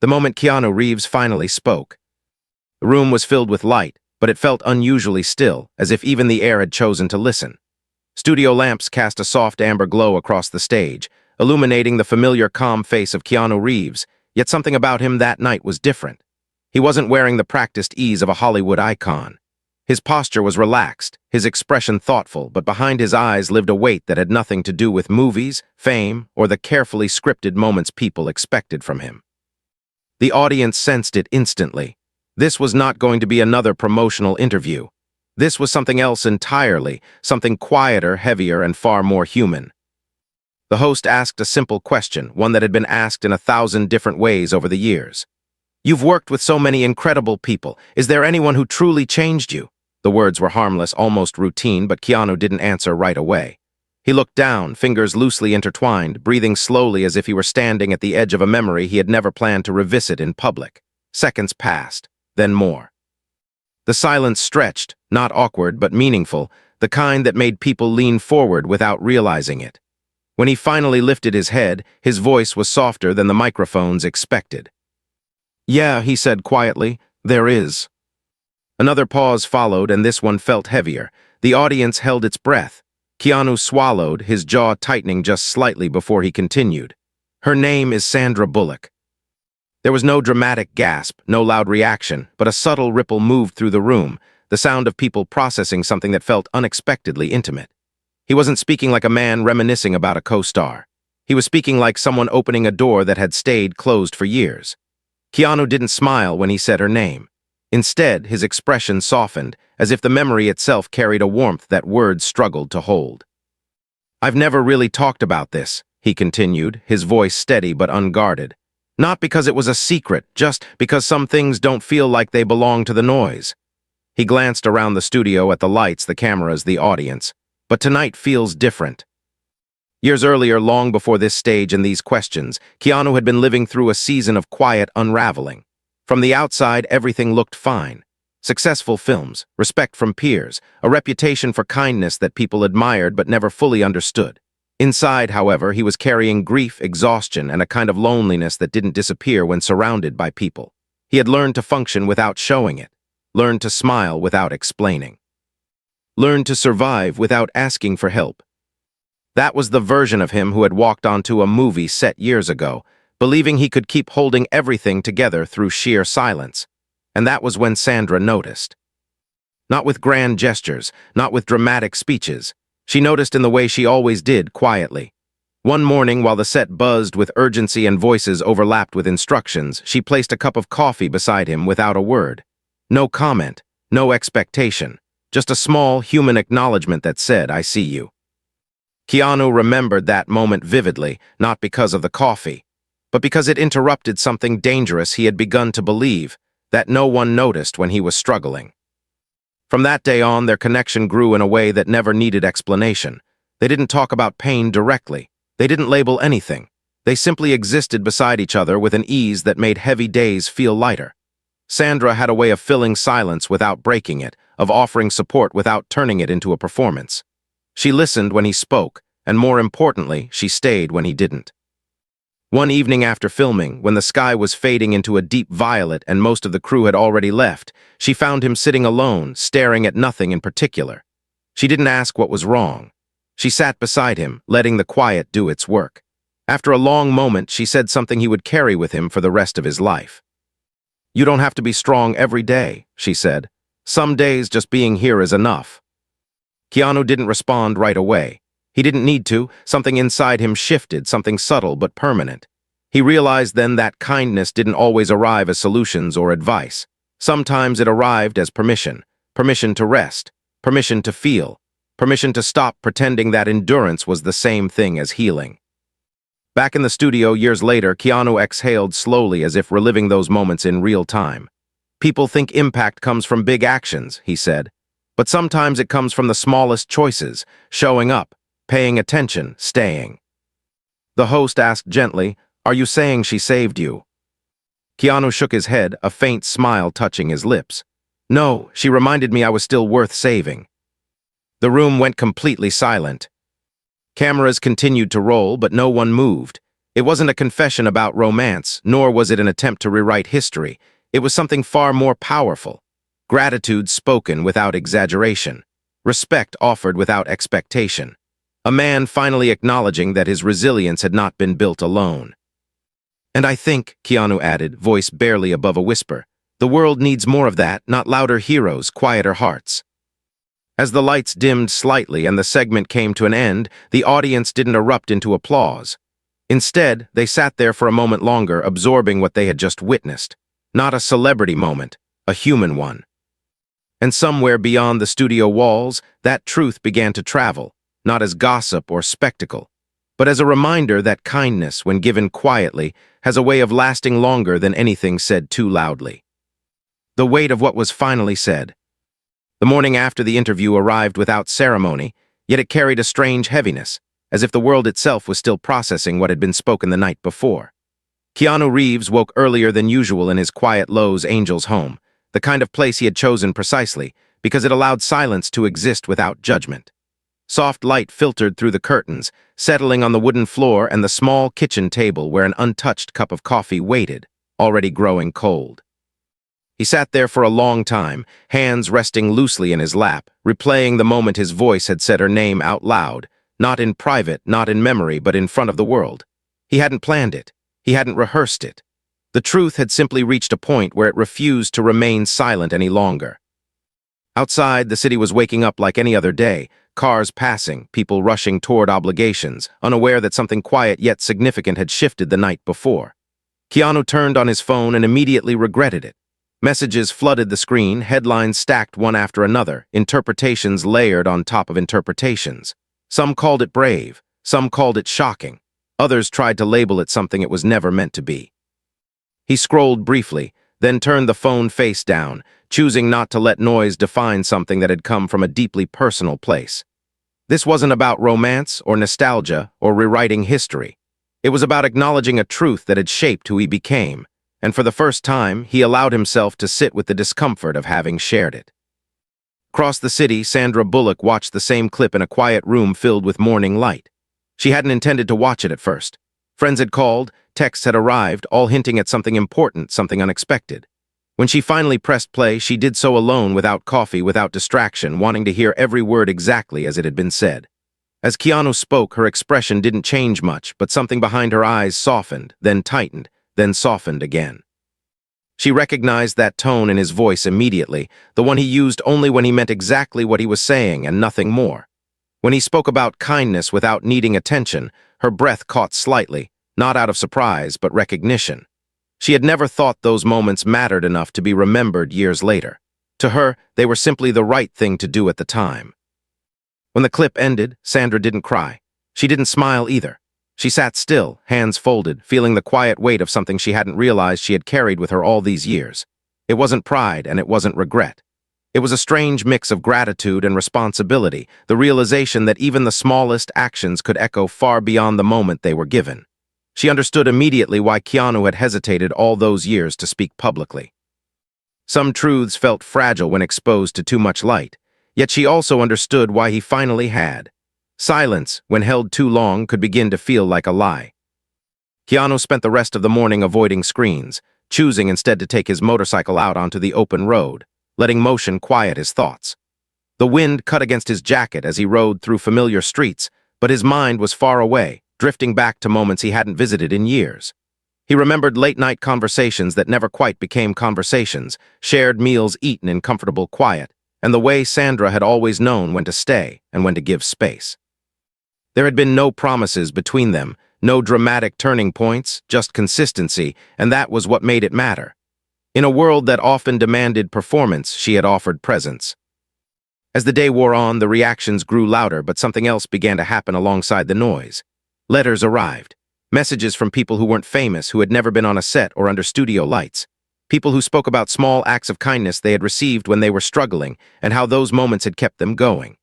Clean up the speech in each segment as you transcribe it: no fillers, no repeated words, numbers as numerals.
the moment Keanu Reeves finally spoke. The room was filled with light, but it felt unusually still, as if even the air had chosen to listen. Studio lamps cast a soft amber glow across the stage, illuminating the familiar calm face of Keanu Reeves, yet something about him that night was different. He wasn't wearing the practiced ease of a Hollywood icon. His posture was relaxed, his expression thoughtful, but behind his eyes lived a weight that had nothing to do with movies, fame, or the carefully scripted moments people expected from him. The audience sensed it instantly. This was not going to be another promotional interview. This was something else entirely, something quieter, heavier, and far more human. The host asked a simple question, one that had been asked in 1,000 different ways over the years. "You've worked with so many incredible people. Is there anyone who truly changed you?" The words were harmless, almost routine, but Keanu didn't answer right away. He looked down, fingers loosely intertwined, breathing slowly as if he were standing at the edge of a memory he had never planned to revisit in public. Seconds passed, then more. The silence stretched, not awkward but meaningful, the kind that made people lean forward without realizing it. When he finally lifted his head, his voice was softer than the microphones expected. "Yeah," he said quietly, "there is." Another pause followed, and this one felt heavier. The audience held its breath. Keanu swallowed, his jaw tightening just slightly before he continued. "Her name is Sandra Bullock." There was no dramatic gasp, no loud reaction, but a subtle ripple moved through the room, the sound of people processing something that felt unexpectedly intimate. He wasn't speaking like a man reminiscing about a co-star. He was speaking like someone opening a door that had stayed closed for years. Keanu didn't smile when he said her name. Instead, his expression softened, as if the memory itself carried a warmth that words struggled to hold. "I've never really talked about this," he continued, his voice steady but unguarded. "Not because it was a secret, just because some things don't feel like they belong to the noise." He glanced around the studio at the lights, the cameras, the audience. "But tonight feels different." Years earlier, long before this stage and these questions, Keanu had been living through a season of quiet unraveling. From the outside, everything looked fine. Successful films, respect from peers, a reputation for kindness that people admired but never fully understood. Inside, however, he was carrying grief, exhaustion, and a kind of loneliness that didn't disappear when surrounded by people. He had learned to function without showing it, learned to smile without explaining, learned to survive without asking for help. That was the version of him who had walked onto a movie set years ago, believing he could keep holding everything together through sheer silence. And that was when Sandra noticed. Not with grand gestures, not with dramatic speeches. She noticed in the way she always did, quietly. One morning, while the set buzzed with urgency and voices overlapped with instructions, she placed a cup of coffee beside him without a word. No comment, no expectation, just a small human acknowledgement that said, "I see you." Keanu remembered that moment vividly, not because of the coffee, but because it interrupted something dangerous he had begun to believe, that no one noticed when he was struggling. From that day on, their connection grew in a way that never needed explanation. They didn't talk about pain directly. They didn't label anything. They simply existed beside each other with an ease that made heavy days feel lighter. Sandra had a way of filling silence without breaking it, of offering support without turning it into a performance. She listened when he spoke, and more importantly, she stayed when he didn't. One evening after filming, when the sky was fading into a deep violet and most of the crew had already left, she found him sitting alone, staring at nothing in particular. She didn't ask what was wrong. She sat beside him, letting the quiet do its work. After a long moment, she said something he would carry with him for the rest of his life. "You don't have to be strong every day," she said. "Some days just being here is enough." Keanu didn't respond right away. He didn't need to. Something inside him shifted, something subtle but permanent. He realized then that kindness didn't always arrive as solutions or advice. Sometimes it arrived as permission, permission to rest, permission to feel, permission to stop pretending that endurance was the same thing as healing. Back in the studio years later, Keanu exhaled slowly as if reliving those moments in real time. "People think impact comes from big actions," he said. "But sometimes it comes from the smallest choices, showing up, paying attention, staying." The host asked gently, "Are you saying she saved you?" Keanu shook his head, a faint smile touching his lips. "No, she reminded me I was still worth saving." The room went completely silent. Cameras continued to roll, but no one moved. It wasn't a confession about romance, nor was it an attempt to rewrite history. It was something far more powerful. Gratitude spoken without exaggeration. Respect offered without expectation. A man finally acknowledging that his resilience had not been built alone. And I think, Keanu added, voice barely above a whisper, the world needs more of that, not louder heroes, quieter hearts. As the lights dimmed slightly and the segment came to an end, the audience didn't erupt into applause. Instead, they sat there for a moment longer, absorbing what they had just witnessed. Not a celebrity moment, a human one. And somewhere beyond the studio walls, that truth began to travel, not as gossip or spectacle, but as a reminder that kindness, when given quietly, has a way of lasting longer than anything said too loudly. The weight of what was finally said. The morning after the interview arrived without ceremony, yet it carried a strange heaviness, as if the world itself was still processing what had been spoken the night before. Keanu Reeves woke earlier than usual in his quiet Los Angeles home, the kind of place he had chosen precisely because it allowed silence to exist without judgment. Soft light filtered through the curtains, settling on the wooden floor and the small kitchen table where an untouched cup of coffee waited, already growing cold. He sat there for a long time, hands resting loosely in his lap, replaying the moment his voice had said her name out loud, not in private, not in memory, but in front of the world. He hadn't planned it. He hadn't rehearsed it. The truth had simply reached a point where it refused to remain silent any longer. Outside, the city was waking up like any other day, cars passing, people rushing toward obligations, unaware that something quiet yet significant had shifted the night before. Keanu turned on his phone and immediately regretted it. Messages flooded the screen, headlines stacked one after another, interpretations layered on top of interpretations. Some called it brave, some called it shocking. Others tried to label it something it was never meant to be. He scrolled briefly, then turned the phone face down, choosing not to let noise define something that had come from a deeply personal place. This wasn't about romance or nostalgia or rewriting history. It was about acknowledging a truth that had shaped who he became, and for the first time, he allowed himself to sit with the discomfort of having shared it. Across the city, Sandra Bullock watched the same clip in a quiet room filled with morning light. She hadn't intended to watch it at first. Friends had called, texts had arrived, all hinting at something important, something unexpected. When she finally pressed play, she did so alone, without coffee, without distraction, wanting to hear every word exactly as it had been said. As Keanu spoke, her expression didn't change much, but something behind her eyes softened, then tightened, then softened again. She recognized that tone in his voice immediately, the one he used only when he meant exactly what he was saying and nothing more. When he spoke about kindness without needing attention, her breath caught slightly, not out of surprise, but recognition. She had never thought those moments mattered enough to be remembered years later. To her, they were simply the right thing to do at the time. When the clip ended, Sandra didn't cry. She didn't smile either. She sat still, hands folded, feeling the quiet weight of something she hadn't realized she had carried with her all these years. It wasn't pride and it wasn't regret. It was a strange mix of gratitude and responsibility, the realization that even the smallest actions could echo far beyond the moment they were given. She understood immediately why Keanu had hesitated all those years to speak publicly. Some truths felt fragile when exposed to too much light, yet she also understood why he finally had. Silence, when held too long, could begin to feel like a lie. Keanu spent the rest of the morning avoiding screens, choosing instead to take his motorcycle out onto the open road, letting motion quiet his thoughts. The wind cut against his jacket as he rode through familiar streets, but his mind was far away, drifting back to moments he hadn't visited in years. He remembered late-night conversations that never quite became conversations, shared meals eaten in comfortable quiet, and the way Sandra had always known when to stay and when to give space. There had been no promises between them, no dramatic turning points, just consistency, and that was what made it matter. In a world that often demanded performance, she had offered presence. As the day wore on, the reactions grew louder, but something else began to happen alongside the noise. Letters arrived. Messages from people who weren't famous, who had never been on a set or under studio lights. People who spoke about small acts of kindness they had received when they were struggling, and how those moments had kept them going.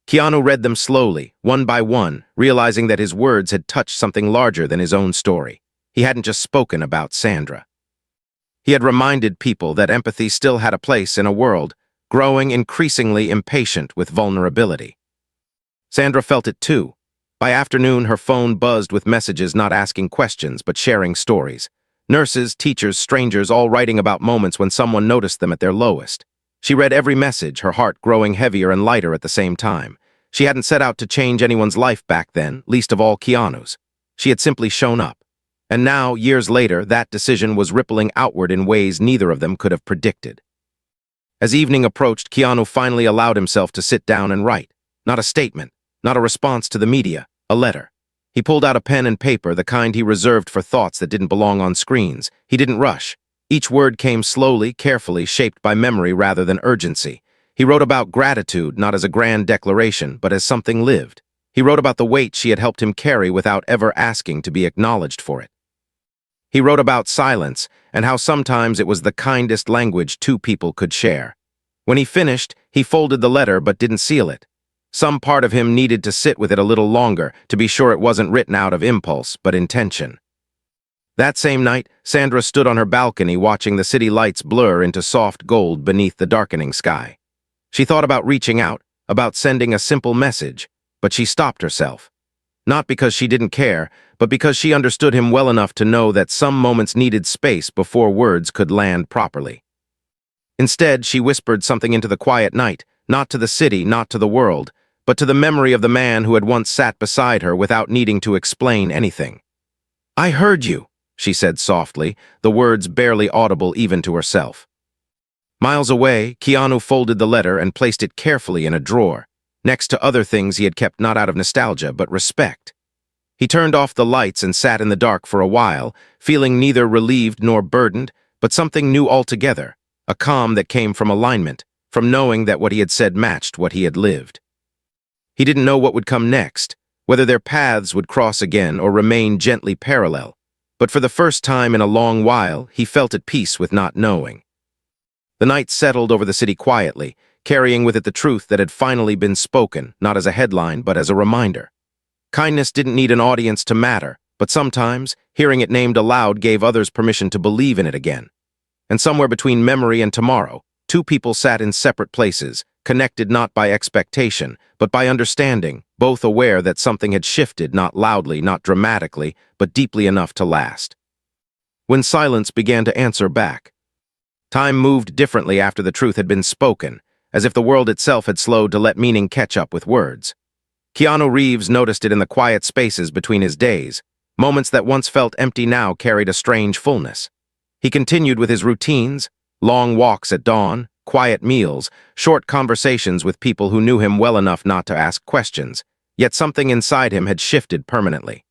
Keanu read them slowly, one by one, realizing that his words had touched something larger than his own story. He hadn't just spoken about Sandra. He had reminded people that empathy still had a place in a world growing increasingly impatient with vulnerability. Sandra felt it too. By afternoon, her phone buzzed with messages not asking questions but sharing stories. Nurses, teachers, strangers, all writing about moments when someone noticed them at their lowest. She read every message, her heart growing heavier and lighter at the same time. She hadn't set out to change anyone's life back then, least of all Keanu's. She had simply shown up. And now, years later, that decision was rippling outward in ways neither of them could have predicted. As evening approached, Keanu finally allowed himself to sit down and write. Not a statement, not a response to the media, a letter. He pulled out a pen and paper, the kind he reserved for thoughts that didn't belong on screens. He didn't rush. Each word came slowly, carefully, shaped by memory rather than urgency. He wrote about gratitude, not as a grand declaration, but as something lived. He wrote about the weight she had helped him carry without ever asking to be acknowledged for it. He wrote about silence, and how sometimes it was the kindest language two people could share. When he finished, he folded the letter but didn't seal it. Some part of him needed to sit with it a little longer to be sure it wasn't written out of impulse, but intention. That same night, Sandra stood on her balcony watching the city lights blur into soft gold beneath the darkening sky. She thought about reaching out, about sending a simple message, but she stopped herself. Not because she didn't care, but because she understood him well enough to know that some moments needed space before words could land properly. Instead, she whispered something into the quiet night, not to the city, not to the world, but to the memory of the man who had once sat beside her without needing to explain anything. "I heard you," she said softly, the words barely audible even to herself. Miles away, Keanu folded the letter and placed it carefully in a drawer, next to other things he had kept not out of nostalgia but respect. He turned off the lights and sat in the dark for a while, feeling neither relieved nor burdened, but something new altogether, a calm that came from alignment, from knowing that what he had said matched what he had lived. He didn't know what would come next, whether their paths would cross again or remain gently parallel, but for the first time in a long while, he felt at peace with not knowing. The night settled over the city quietly, carrying with it the truth that had finally been spoken, not as a headline, but as a reminder. Kindness didn't need an audience to matter, but sometimes, hearing it named aloud gave others permission to believe in it again. And somewhere between memory and tomorrow, two people sat in separate places, connected not by expectation, but by understanding, both aware that something had shifted not loudly, not dramatically, but deeply enough to last. When silence began to answer back, time moved differently after the truth had been spoken, as if the world itself had slowed to let meaning catch up with words. Keanu Reeves noticed it in the quiet spaces between his days. Moments that once felt empty now carried a strange fullness. He continued with his routines, long walks at dawn, quiet meals, short conversations with people who knew him well enough not to ask questions, yet something inside him had shifted permanently.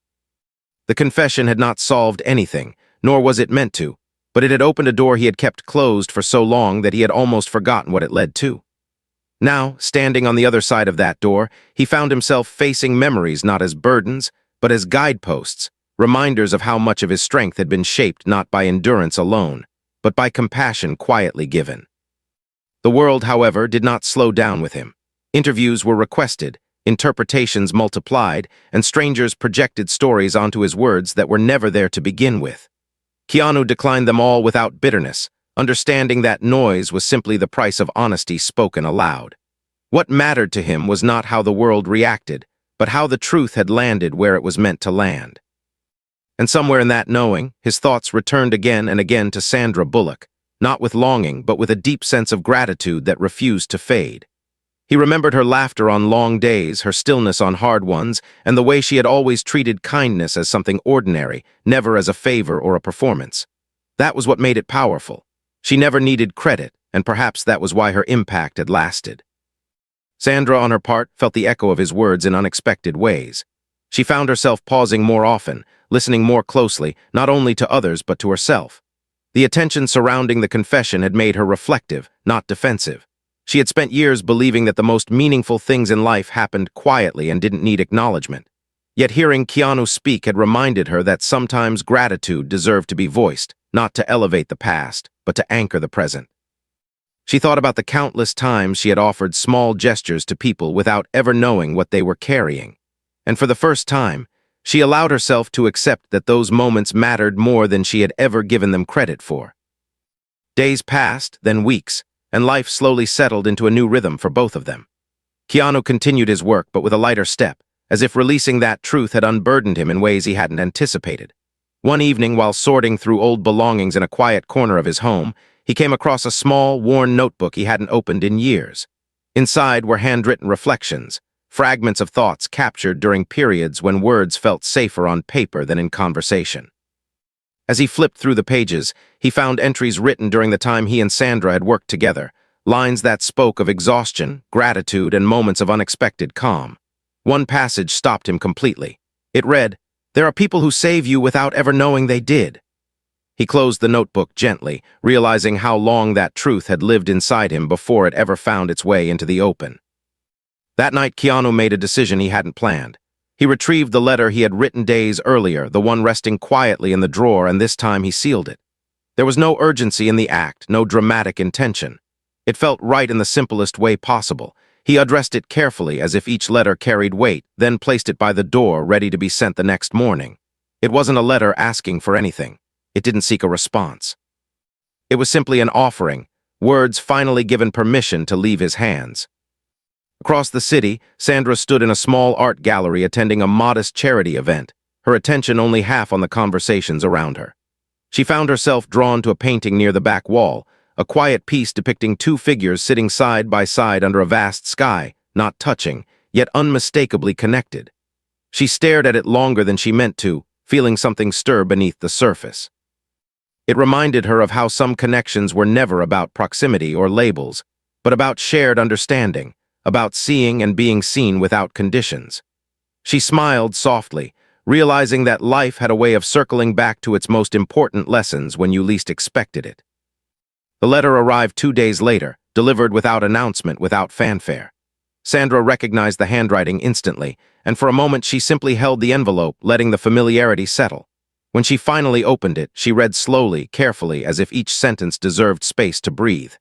The confession had not solved anything, nor was it meant to, but it had opened a door he had kept closed for so long that he had almost forgotten what it led to. Now, standing on the other side of that door, he found himself facing memories not as burdens, but as guideposts, reminders of how much of his strength had been shaped not by endurance alone, but by compassion quietly given. The world, however, did not slow down with him. Interviews were requested, interpretations multiplied, and strangers projected stories onto his words that were never there to begin with. Keanu declined them all without bitterness, understanding that noise was simply the price of honesty spoken aloud. What mattered to him was not how the world reacted, but how the truth had landed where it was meant to land. And somewhere in that knowing, his thoughts returned again and again to Sandra Bullock, not with longing, but with a deep sense of gratitude that refused to fade. He remembered her laughter on long days, her stillness on hard ones, and the way she had always treated kindness as something ordinary, never as a favor or a performance. That was what made it powerful. She never needed credit, and perhaps that was why her impact had lasted. Sandra, on her part, felt the echo of his words in unexpected ways. She found herself pausing more often, listening more closely, not only to others but to herself. The attention surrounding the confession had made her reflective, not defensive. She had spent years believing that the most meaningful things in life happened quietly and didn't need acknowledgement. Yet hearing Keanu speak had reminded her that sometimes gratitude deserved to be voiced, not to elevate the past, but to anchor the present. She thought about the countless times she had offered small gestures to people without ever knowing what they were carrying. And for the first time, she allowed herself to accept that those moments mattered more than she had ever given them credit for. Days passed, then weeks, and life slowly settled into a new rhythm for both of them. Keanu continued his work, but with a lighter step, as if releasing that truth had unburdened him in ways he hadn't anticipated. One evening, while sorting through old belongings in a quiet corner of his home, he came across a small, worn notebook he hadn't opened in years. Inside were handwritten reflections, fragments of thoughts captured during periods when words felt safer on paper than in conversation. As he flipped through the pages, he found entries written during the time he and Sandra had worked together, lines that spoke of exhaustion, gratitude, and moments of unexpected calm. One passage stopped him completely. It read, "There are people who save you without ever knowing they did." He closed the notebook gently, realizing how long that truth had lived inside him before it ever found its way into the open. That night, Keanu made a decision he hadn't planned. He retrieved the letter he had written days earlier, the one resting quietly in the drawer, and this time he sealed it. There was no urgency in the act, no dramatic intention. It felt right in the simplest way possible. He addressed it carefully, as if each letter carried weight, then placed it by the door, ready to be sent the next morning. It wasn't a letter asking for anything. It didn't seek a response. It was simply an offering, words finally given permission to leave his hands. Across the city, Sandra stood in a small art gallery attending a modest charity event, her attention only half on the conversations around her. She found herself drawn to a painting near the back wall, a quiet piece depicting two figures sitting side by side under a vast sky, not touching, yet unmistakably connected. She stared at it longer than she meant to, feeling something stir beneath the surface. It reminded her of how some connections were never about proximity or labels, but about shared understanding, about seeing and being seen without conditions. She smiled softly, realizing that life had a way of circling back to its most important lessons when you least expected it. The letter arrived 2 days later, delivered without announcement, without fanfare. Sandra recognized the handwriting instantly, and for a moment she simply held the envelope, letting the familiarity settle. When she finally opened it, she read slowly, carefully, as if each sentence deserved space to breathe.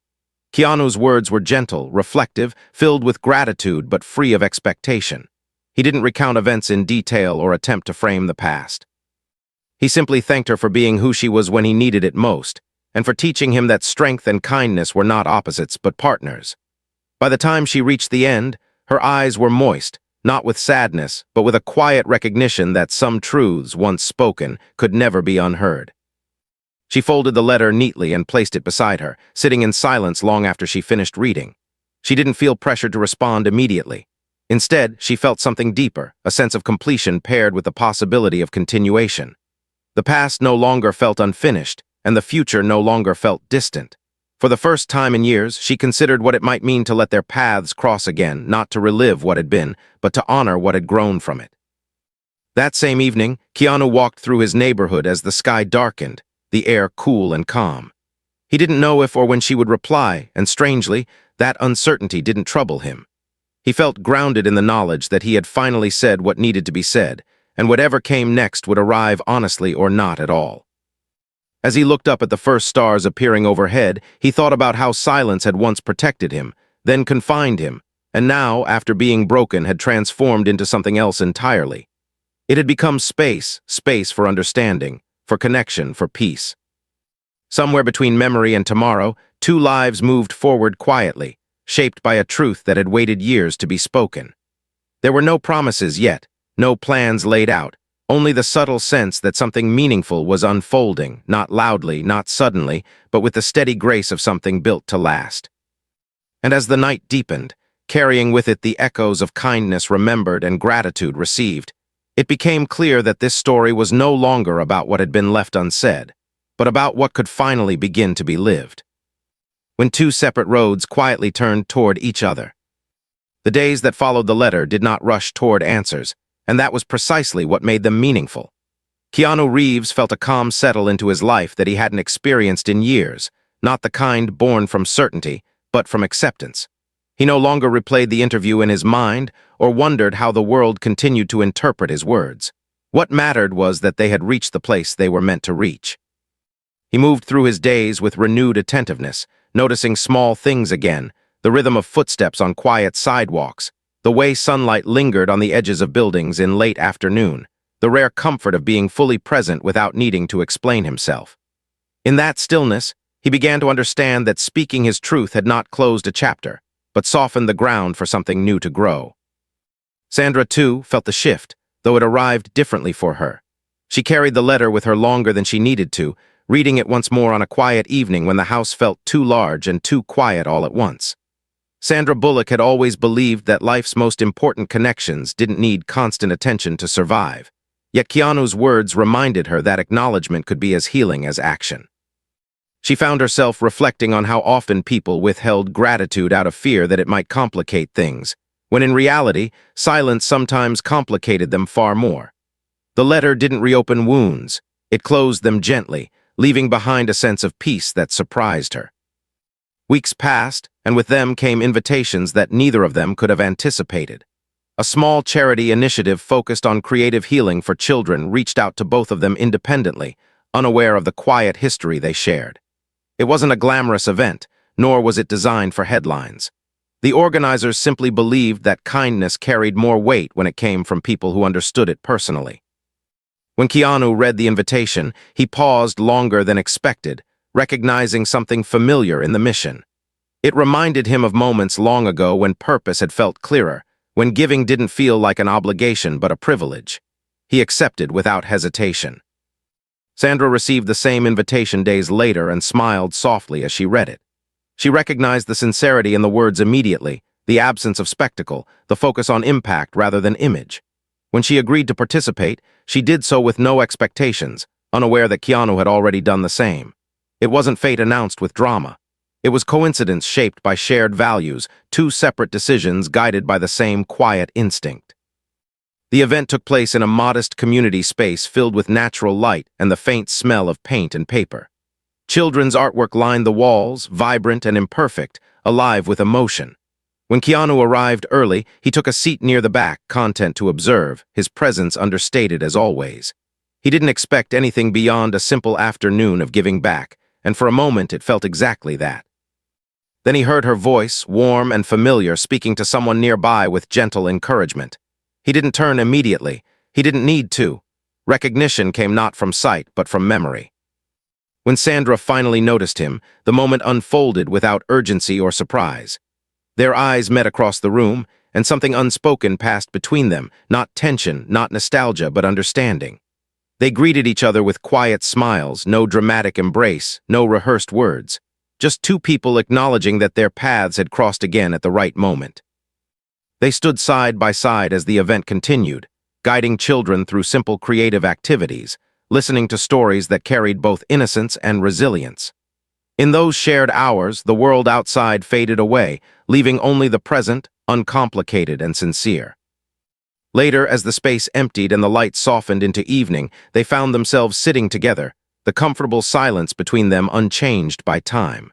Keanu's words were gentle, reflective, filled with gratitude but free of expectation. He didn't recount events in detail or attempt to frame the past. He simply thanked her for being who she was when he needed it most, and for teaching him that strength and kindness were not opposites but partners. By the time she reached the end, her eyes were moist, not with sadness, but with a quiet recognition that some truths, once spoken, could never be unheard. She folded the letter neatly and placed it beside her, sitting in silence long after she finished reading. She didn't feel pressured to respond immediately. Instead, she felt something deeper, a sense of completion paired with the possibility of continuation. The past no longer felt unfinished, and the future no longer felt distant. For the first time in years, she considered what it might mean to let their paths cross again, not to relive what had been, but to honor what had grown from it. That same evening, Keanu walked through his neighborhood as the sky darkened, the air cool and calm. He didn't know if or when she would reply, and strangely, that uncertainty didn't trouble him. He felt grounded in the knowledge that he had finally said what needed to be said, and whatever came next would arrive honestly or not at all. As he looked up at the first stars appearing overhead, he thought about how silence had once protected him, then confined him, and now, after being broken, had transformed into something else entirely. It had become space for understanding, for connection, for peace. Somewhere between memory and tomorrow, two lives moved forward quietly, shaped by a truth that had waited years to be spoken. There were no promises yet, no plans laid out, only the subtle sense that something meaningful was unfolding, not loudly, not suddenly, but with the steady grace of something built to last. And as the night deepened, carrying with it the echoes of kindness remembered and gratitude received, it became clear that this story was no longer about what had been left unsaid, but about what could finally begin to be lived. When two separate roads quietly turned toward each other. The days that followed the letter did not rush toward answers, and that was precisely what made them meaningful. Keanu Reeves felt a calm settle into his life that he hadn't experienced in years, not the kind born from certainty, but from acceptance. He no longer replayed the interview in his mind or wondered how the world continued to interpret his words. What mattered was that they had reached the place they were meant to reach. He moved through his days with renewed attentiveness, noticing small things again, the rhythm of footsteps on quiet sidewalks, the way sunlight lingered on the edges of buildings in late afternoon, the rare comfort of being fully present without needing to explain himself. In that stillness, he began to understand that speaking his truth had not closed a chapter, but softened the ground for something new to grow. Sandra, too, felt the shift, though it arrived differently for her. She carried the letter with her longer than she needed to, reading it once more on a quiet evening when the house felt too large and too quiet all at once. Sandra Bullock had always believed that life's most important connections didn't need constant attention to survive. Yet Keanu's words reminded her that acknowledgement could be as healing as action. She found herself reflecting on how often people withheld gratitude out of fear that it might complicate things, when in reality, silence sometimes complicated them far more. The letter didn't reopen wounds, it closed them gently, leaving behind a sense of peace that surprised her. Weeks passed, and with them came invitations that neither of them could have anticipated. A small charity initiative focused on creative healing for children reached out to both of them independently, unaware of the quiet history they shared. It wasn't a glamorous event, nor was it designed for headlines. The organizers simply believed that kindness carried more weight when it came from people who understood it personally. When Keanu read the invitation, he paused longer than expected, recognizing something familiar in the mission. It reminded him of moments long ago when purpose had felt clearer, when giving didn't feel like an obligation but a privilege. He accepted without hesitation. Sandra received the same invitation days later and smiled softly as she read it. She recognized the sincerity in the words immediately, the absence of spectacle, the focus on impact rather than image. When she agreed to participate, she did so with no expectations, unaware that Keanu had already done the same. It wasn't fate announced with drama. It was coincidence shaped by shared values, two separate decisions guided by the same quiet instinct. The event took place in a modest community space filled with natural light and the faint smell of paint and paper. Children's artwork lined the walls, vibrant and imperfect, alive with emotion. When Keanu arrived early, he took a seat near the back, content to observe, his presence understated as always. He didn't expect anything beyond a simple afternoon of giving back, and for a moment it felt exactly that. Then he heard her voice, warm and familiar, speaking to someone nearby with gentle encouragement. He didn't turn immediately. He didn't need to. Recognition came not from sight, but from memory. When Sandra finally noticed him, the moment unfolded without urgency or surprise. Their eyes met across the room, and something unspoken passed between them, not tension, not nostalgia, but understanding. They greeted each other with quiet smiles, no dramatic embrace, no rehearsed words. Just two people acknowledging that their paths had crossed again at the right moment. They stood side by side as the event continued, guiding children through simple creative activities, listening to stories that carried both innocence and resilience. In those shared hours, the world outside faded away, leaving only the present, uncomplicated and sincere. Later, as the space emptied and the light softened into evening, they found themselves sitting together, the comfortable silence between them unchanged by time.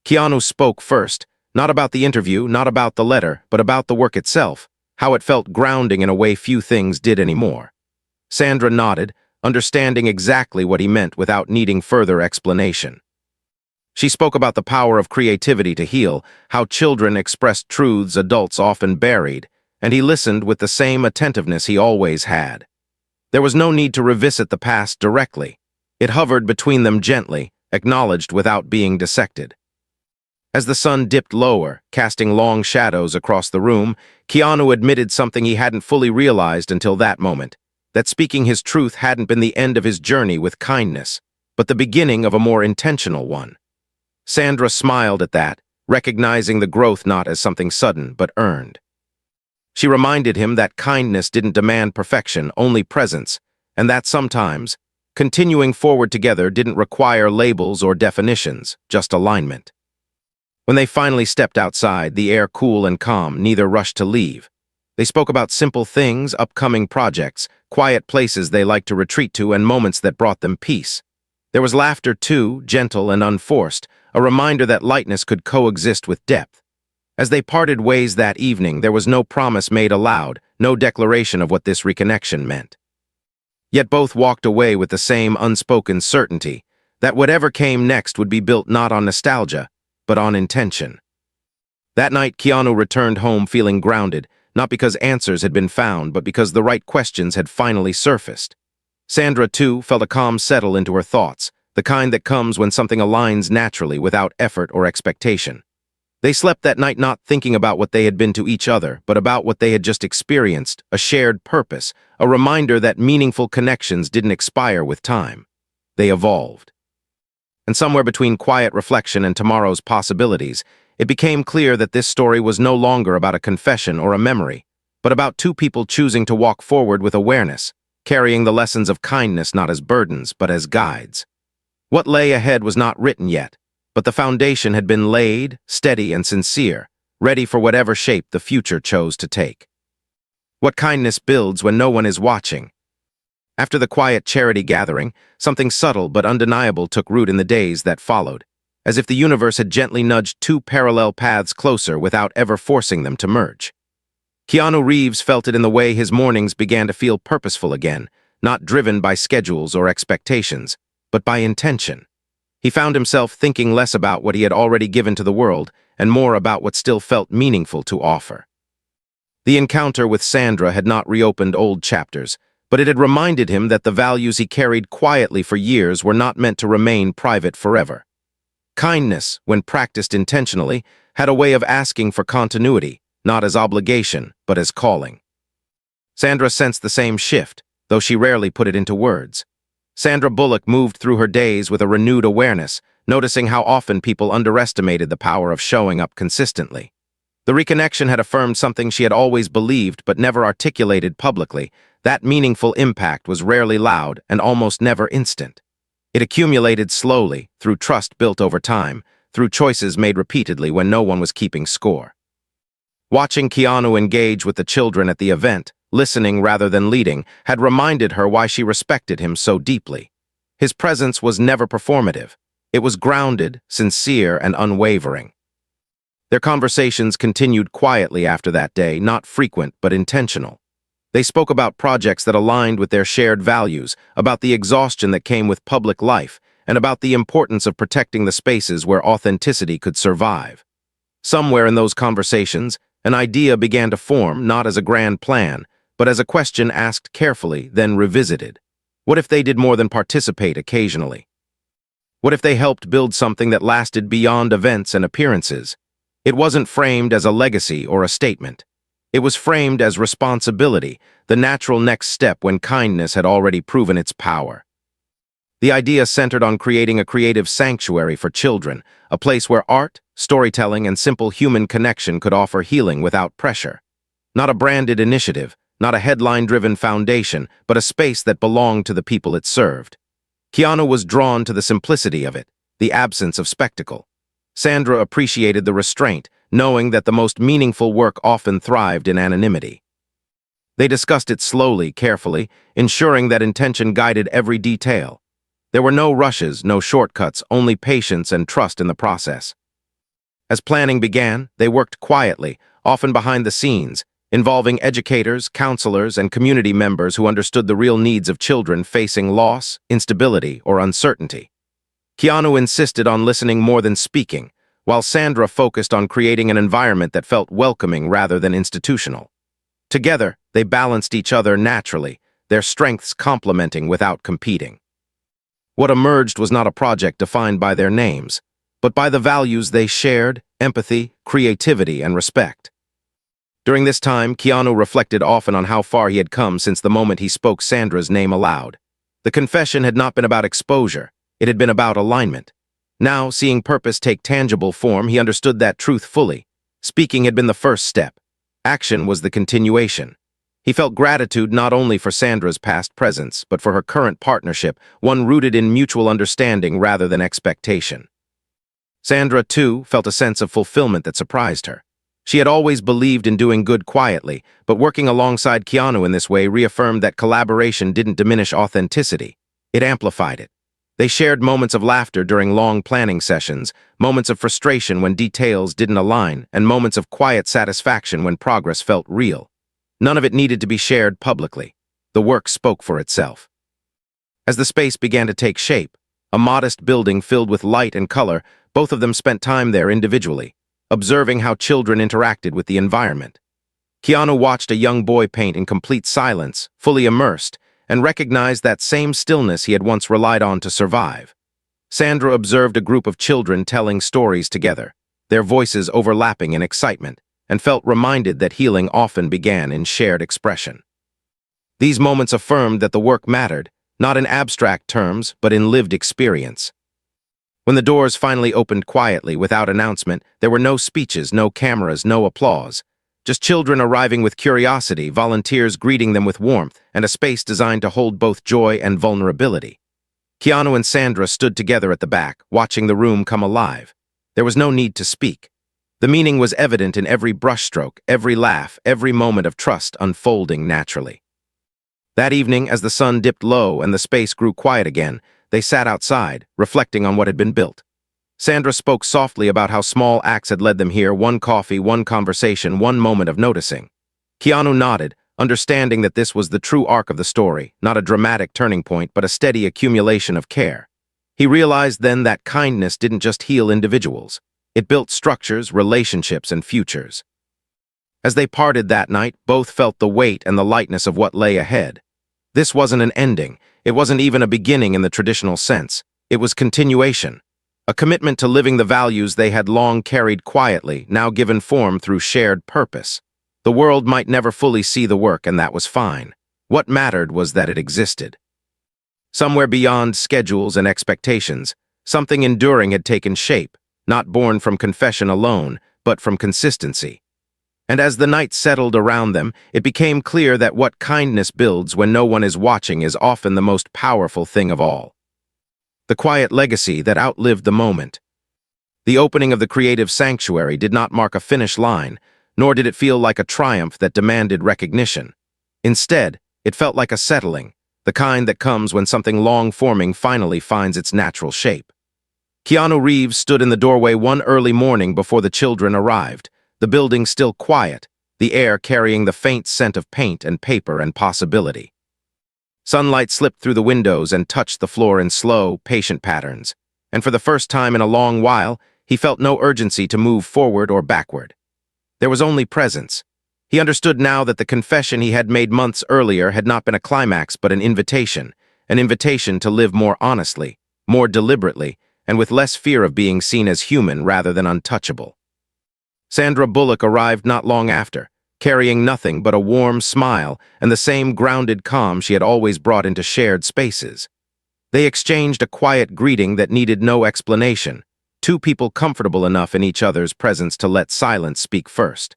Keanu spoke first, not about the interview, not about the letter, but about the work itself, how it felt grounding in a way few things did anymore. Sandra nodded, understanding exactly what he meant without needing further explanation. She spoke about the power of creativity to heal, how children expressed truths adults often buried, and he listened with the same attentiveness he always had. There was no need to revisit the past directly. It hovered between them gently, acknowledged without being dissected. As the sun dipped lower, casting long shadows across the room, Keanu admitted something he hadn't fully realized until that moment, that speaking his truth hadn't been the end of his journey with kindness, but the beginning of a more intentional one. Sandra smiled at that, recognizing the growth not as something sudden, but earned. She reminded him that kindness didn't demand perfection, only presence, and that sometimes, continuing forward together didn't require labels or definitions, just alignment. When they finally stepped outside, the air cool and calm, neither rushed to leave. They spoke about simple things, upcoming projects, quiet places they liked to retreat to, and moments that brought them peace. There was laughter too, gentle and unforced, a reminder that lightness could coexist with depth. As they parted ways that evening, there was no promise made aloud, no declaration of what this reconnection meant. Yet both walked away with the same unspoken certainty, that whatever came next would be built not on nostalgia, but on intention. That night, Keanu returned home feeling grounded, not because answers had been found, but because the right questions had finally surfaced. Sandra, too, felt a calm settle into her thoughts, the kind that comes when something aligns naturally without effort or expectation. They slept that night not thinking about what they had been to each other, but about what they had just experienced, a shared purpose, a reminder that meaningful connections didn't expire with time. They evolved. And somewhere between quiet reflection and tomorrow's possibilities, it became clear that this story was no longer about a confession or a memory, but about two people choosing to walk forward with awareness, carrying the lessons of kindness not as burdens, but as guides. What lay ahead was not written yet, but the foundation had been laid, steady and sincere, ready for whatever shape the future chose to take. What kindness builds when no one is watching. After the quiet charity gathering, something subtle but undeniable took root in the days that followed, as if the universe had gently nudged two parallel paths closer without ever forcing them to merge. Keanu Reeves felt it in the way his mornings began to feel purposeful again, not driven by schedules or expectations, but by intention. He found himself thinking less about what he had already given to the world and more about what still felt meaningful to offer. The encounter with Sandra had not reopened old chapters, but it had reminded him that the values he carried quietly for years were not meant to remain private forever. Kindness, when practiced intentionally, had a way of asking for continuity, not as obligation, but as calling. Sandra sensed the same shift, though she rarely put it into words. Sandra Bullock moved through her days with a renewed awareness, noticing how often people underestimated the power of showing up consistently. The reconnection had affirmed something she had always believed but never articulated publicly. That meaningful impact was rarely loud and almost never instant. It accumulated slowly, through trust built over time, through choices made repeatedly when no one was keeping score. Watching Keanu engage with the children at the event, listening rather than leading, had reminded her why she respected him so deeply. His presence was never performative. It was grounded, sincere, and unwavering. Their conversations continued quietly after that day, not frequent but intentional. They spoke about projects that aligned with their shared values, about the exhaustion that came with public life, and about the importance of protecting the spaces where authenticity could survive. Somewhere in those conversations, an idea began to form, not as a grand plan, but as a question asked carefully, then revisited. What if they did more than participate occasionally? What if they helped build something that lasted beyond events and appearances? It wasn't framed as a legacy or a statement. It was framed as responsibility, the natural next step when kindness had already proven its power. The idea centered on creating a creative sanctuary for children, a place where art, storytelling, and simple human connection could offer healing without pressure. Not a branded initiative, not a headline-driven foundation, but a space that belonged to the people it served. Keanu was drawn to the simplicity of it, the absence of spectacle. Sandra appreciated the restraint, knowing that the most meaningful work often thrived in anonymity. They discussed it slowly, carefully, ensuring that intention guided every detail. There were no rushes, no shortcuts, only patience and trust in the process. As planning began, they worked quietly, often behind the scenes, involving educators, counselors, and community members who understood the real needs of children facing loss, instability, or uncertainty. Keanu insisted on listening more than speaking, while Sandra focused on creating an environment that felt welcoming rather than institutional. Together, they balanced each other naturally, their strengths complementing without competing. What emerged was not a project defined by their names, but by the values they shared: empathy, creativity, and respect. During this time, Keanu reflected often on how far he had come since the moment he spoke Sandra's name aloud. The confession had not been about exposure, it had been about alignment. Now, seeing purpose take tangible form, he understood that truth fully. Speaking had been the first step. Action was the continuation. He felt gratitude not only for Sandra's past presence, but for her current partnership, one rooted in mutual understanding rather than expectation. Sandra, too, felt a sense of fulfillment that surprised her. She had always believed in doing good quietly, but working alongside Keanu in this way reaffirmed that collaboration didn't diminish authenticity. It amplified it. They shared moments of laughter during long planning sessions, moments of frustration when details didn't align, and moments of quiet satisfaction when progress felt real. None of it needed to be shared publicly. The work spoke for itself. As the space began to take shape, a modest building filled with light and color, both of them spent time there individually, observing how children interacted with the environment. Keanu watched a young boy paint in complete silence, fully immersed, and recognized that same stillness he had once relied on to survive. Sandra observed a group of children telling stories together, their voices overlapping in excitement, and felt reminded that healing often began in shared expression. These moments affirmed that the work mattered, not in abstract terms, but in lived experience. When the doors finally opened quietly, without announcement, there were no speeches, no cameras, no applause. Just children arriving with curiosity, volunteers greeting them with warmth, and a space designed to hold both joy and vulnerability. Keanu and Sandra stood together at the back, watching the room come alive. There was no need to speak. The meaning was evident in every brushstroke, every laugh, every moment of trust unfolding naturally. That evening, as the sun dipped low and the space grew quiet again, they sat outside, reflecting on what had been built. Sandra spoke softly about how small acts had led them here, one coffee, one conversation, one moment of noticing. Keanu nodded, understanding that this was the true arc of the story, not a dramatic turning point, but a steady accumulation of care. He realized then that kindness didn't just heal individuals. It built structures, relationships, and futures. As they parted that night, both felt the weight and the lightness of what lay ahead. This wasn't an ending. It wasn't even a beginning in the traditional sense. It was continuation. A commitment to living the values they had long carried quietly, now given form through shared purpose. The world might never fully see the work, and that was fine. What mattered was that it existed. Somewhere beyond schedules and expectations, something enduring had taken shape, not born from confession alone, but from consistency. And as the night settled around them, it became clear that what kindness builds when no one is watching is often the most powerful thing of all. The quiet legacy that outlived the moment. The opening of the creative sanctuary did not mark a finish line, nor did it feel like a triumph that demanded recognition. Instead, it felt like a settling, the kind that comes when something long-forming finally finds its natural shape. Keanu Reeves stood in the doorway one early morning before the children arrived, the building still quiet, the air carrying the faint scent of paint and paper and possibility. Sunlight slipped through the windows and touched the floor in slow, patient patterns, and for the first time in a long while, he felt no urgency to move forward or backward. There was only presence. He understood now that the confession he had made months earlier had not been a climax but an invitation to live more honestly, more deliberately, and with less fear of being seen as human rather than untouchable. Sandra Bullock arrived not long after, carrying nothing but a warm smile and the same grounded calm she had always brought into shared spaces. They exchanged a quiet greeting that needed no explanation, two people comfortable enough in each other's presence to let silence speak first.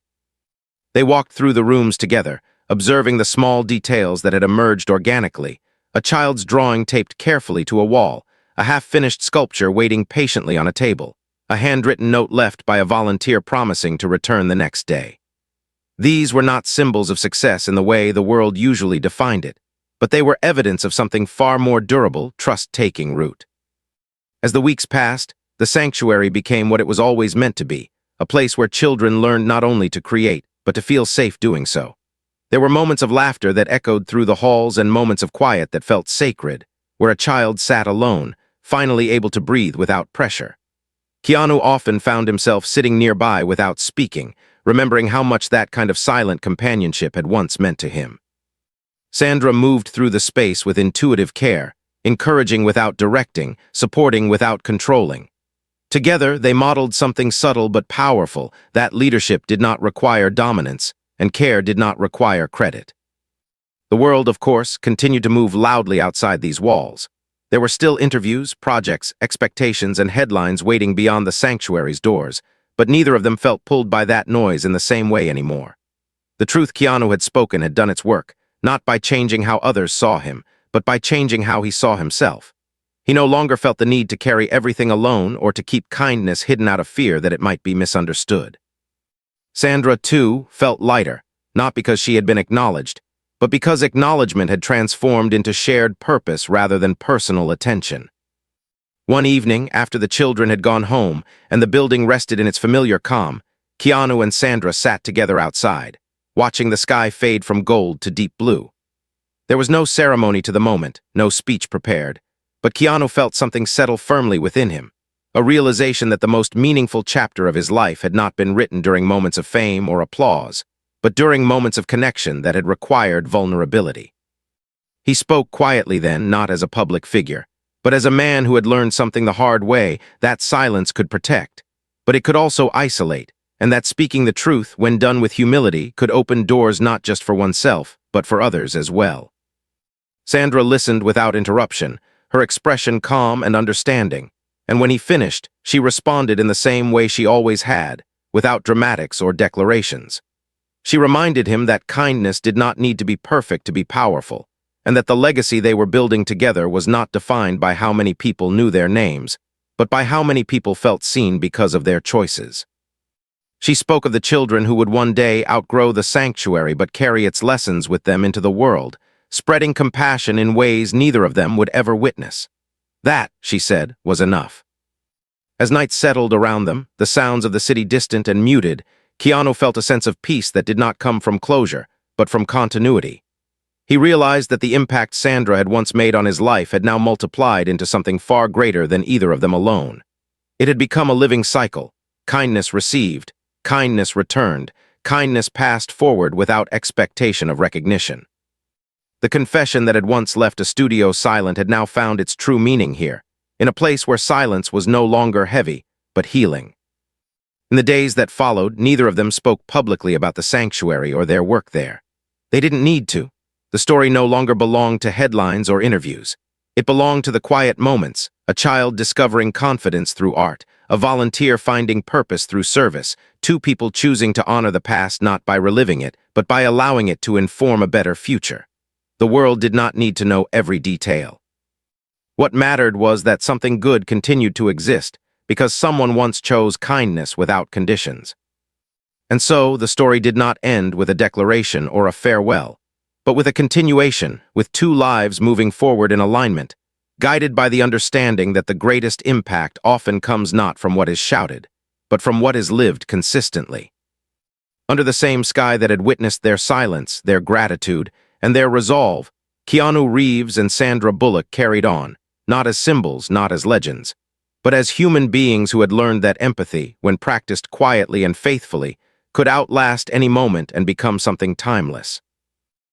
They walked through the rooms together, observing the small details that had emerged organically, a child's drawing taped carefully to a wall, a half-finished sculpture waiting patiently on a table, a handwritten note left by a volunteer promising to return the next day. These were not symbols of success in the way the world usually defined it, but they were evidence of something far more durable, trust-taking root. As the weeks passed, the sanctuary became what it was always meant to be, a place where children learned not only to create, but to feel safe doing so. There were moments of laughter that echoed through the halls and moments of quiet that felt sacred, where a child sat alone, finally able to breathe without pressure. Keanu often found himself sitting nearby without speaking, remembering how much that kind of silent companionship had once meant to him. Sandra moved through the space with intuitive care, encouraging without directing, supporting without controlling. Together, they modeled something subtle but powerful, that leadership did not require dominance, and care did not require credit. The world, of course, continued to move loudly outside these walls. There were still interviews, projects, expectations, and headlines waiting beyond the sanctuary's doors, but neither of them felt pulled by that noise in the same way anymore. The truth Keanu had spoken had done its work, not by changing how others saw him, but by changing how he saw himself. He no longer felt the need to carry everything alone or to keep kindness hidden out of fear that it might be misunderstood. Sandra, too, felt lighter, not because she had been acknowledged, but because acknowledgement had transformed into shared purpose rather than personal attention. One evening, after the children had gone home and the building rested in its familiar calm, Keanu and Sandra sat together outside, watching the sky fade from gold to deep blue. There was no ceremony to the moment, no speech prepared, but Keanu felt something settle firmly within him, a realization that the most meaningful chapter of his life had not been written during moments of fame or applause, but during moments of connection that had required vulnerability. He spoke quietly then, not as a public figure, but as a man who had learned something the hard way that silence could protect. but it could also isolate, and that speaking the truth, when done with humility, could open doors not just for oneself, but for others as well. Sandra listened without interruption, her expression calm and understanding, and when he finished, she responded in the same way she always had, without dramatics or declarations. She reminded him that kindness did not need to be perfect to be powerful, and that the legacy they were building together was not defined by how many people knew their names, but by how many people felt seen because of their choices. She spoke of the children who would one day outgrow the sanctuary but carry its lessons with them into the world, spreading compassion in ways neither of them would ever witness. That, she said, was enough. As night settled around them, the sounds of the city distant and muted, Keanu felt a sense of peace that did not come from closure, but from continuity. He realized that the impact Sandra had once made on his life had now multiplied into something far greater than either of them alone. It had become a living cycle. Kindness received, kindness returned, kindness passed forward without expectation of recognition. The confession that had once left a studio silent had now found its true meaning here, in a place where silence was no longer heavy, but healing. In the days that followed, neither of them spoke publicly about the sanctuary or their work there. They didn't need to. The story no longer belonged to headlines or interviews. It belonged to the quiet moments, a child discovering confidence through art, a volunteer finding purpose through service, two people choosing to honor the past not by reliving it, but by allowing it to inform a better future. The world did not need to know every detail. What mattered was that something good continued to exist, because someone once chose kindness without conditions. And so, the story did not end with a declaration or a farewell, but with a continuation, with two lives moving forward in alignment, guided by the understanding that the greatest impact often comes not from what is shouted, but from what is lived consistently. Under the same sky that had witnessed their silence, their gratitude, and their resolve, Keanu Reeves and Sandra Bullock carried on, not as symbols, not as legends, but as human beings who had learned that empathy, when practiced quietly and faithfully, could outlast any moment and become something timeless.